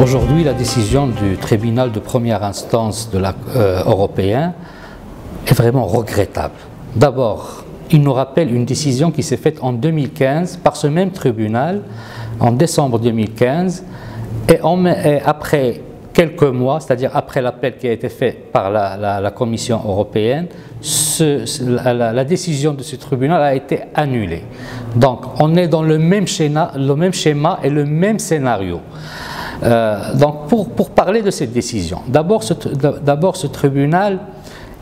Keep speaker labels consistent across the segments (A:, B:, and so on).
A: Aujourd'hui, la décision du tribunal de première instance européen est vraiment regrettable. D'abord, il nous rappelle une décision qui s'est faite en 2015 par ce même tribunal, en décembre 2015, et après quelques mois, c'est-à-dire après l'appel qui a été fait par la Commission européenne, la décision de ce tribunal a été annulée. Donc, on est dans le même schéma et le même scénario. Donc, pour parler de cette décision, d'abord ce tribunal,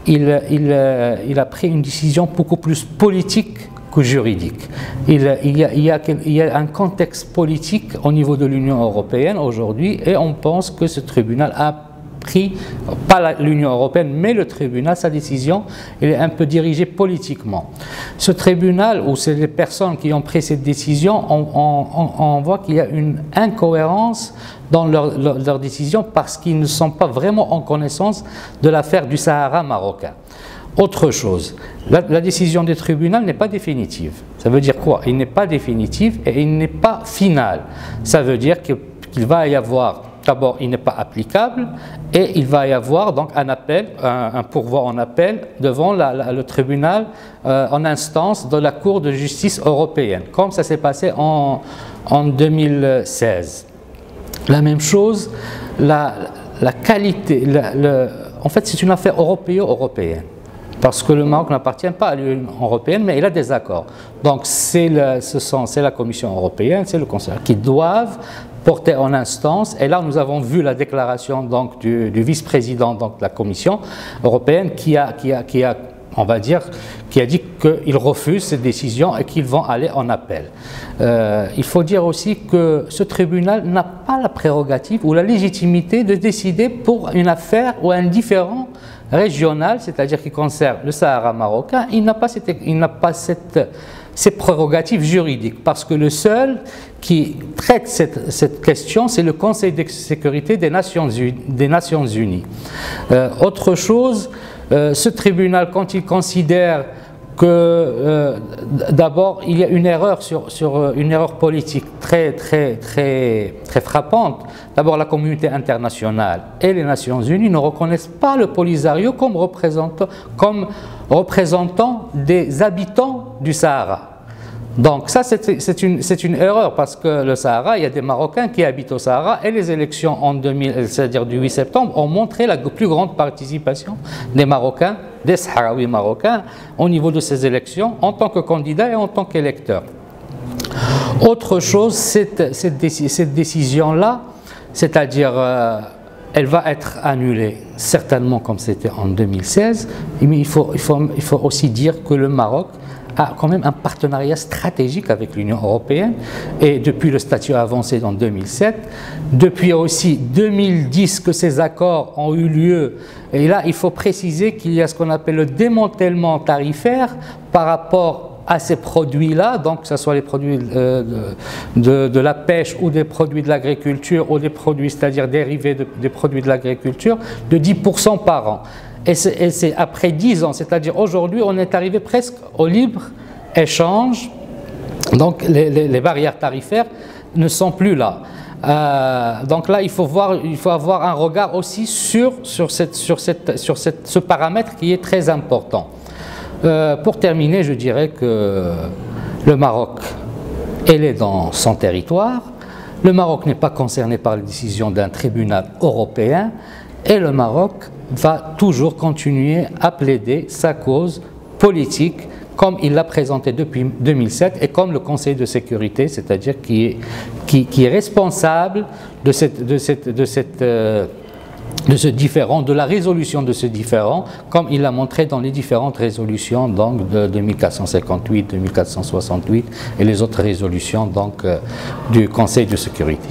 A: il a pris une décision beaucoup plus politique que juridique. Il y a un contexte politique au niveau de l'Union européenne aujourd'hui, et on pense que ce tribunal a pris, pas l'Union européenne, mais le tribunal, sa décision, elle est un peu dirigée politiquement. Ce tribunal, ou c'est les personnes qui ont pris cette décision, on voit qu'il y a une incohérence dans leur décision parce qu'ils ne sont pas vraiment en connaissance de l'affaire du Sahara marocain. Autre chose, la décision du tribunal n'est pas définitive. Ça veut dire quoi? Il n'est pas définitif et il n'est pas final. Ça veut dire qu'il va y avoir, d'abord, il n'est pas applicable, et il va y avoir donc un appel, un pourvoi en appel devant le tribunal en instance de la Cour de justice européenne, comme ça s'est passé en 2016. La même chose, la qualité, en fait c'est une affaire européenne. Parce que le Maroc n'appartient pas à l'Union européenne, mais il a des accords. Donc c'est la Commission européenne, c'est le Conseil qui doivent porter en instance. Et là, nous avons vu la déclaration donc, du vice-président de la Commission européenne qui a dit qu'il refuse cette décision et qu'ils vont aller en appel. Il faut dire aussi que ce tribunal n'a pas la prérogative ou la légitimité de décider pour une affaire ou un différend régional, c'est-à-dire qui concerne le Sahara marocain. Il n'a pas ces prérogatives juridiques, parce que le seul qui traite cette question, c'est le Conseil de sécurité des Nations Unies. Autre chose, ce tribunal, quand il considère que d'abord il y a une erreur une erreur politique très frappante. D'abord, la communauté internationale et les Nations Unies ne reconnaissent pas le Polisario comme représentant des habitants du Sahara. Donc ça, c'est une erreur, parce que le Sahara, il y a des Marocains qui habitent au Sahara, et les élections c'est-à-dire du 8 septembre, ont montré la plus grande participation des Marocains, des Sahraouis marocains, au niveau de ces élections, en tant que candidats et en tant qu'électeurs. Autre chose, cette décision-là, c'est-à-dire elle va être annulée, certainement comme c'était en 2016, mais il faut aussi dire que le Maroc a quand même un partenariat stratégique avec l'Union européenne, et depuis le statut avancé en 2007, depuis aussi 2010 que ces accords ont eu lieu, et là il faut préciser qu'il y a ce qu'on appelle le démantèlement tarifaire par rapport à ces produits-là, donc que ce soit les produits de la pêche ou des produits de l'agriculture ou des produits, c'est-à-dire dérivés des produits de l'agriculture, de 10% par an. Et c'est après 10 ans, c'est-à-dire aujourd'hui, on est arrivé presque au libre-échange, donc les barrières tarifaires ne sont plus là. Donc là, il faut avoir un regard aussi sur ce paramètre qui est très important. Pour terminer, je dirais que le Maroc, elle est dans son territoire, le Maroc n'est pas concerné par les décisions d'un tribunal européen, et le Maroc va toujours continuer à plaider sa cause politique comme il l'a présenté depuis 2007 et comme le Conseil de sécurité, c'est-à-dire qui est responsable de ce différend, de la résolution de ce différend, comme il l'a montré dans les différentes résolutions donc, de 2458, 2468 et les autres résolutions donc, du Conseil de sécurité.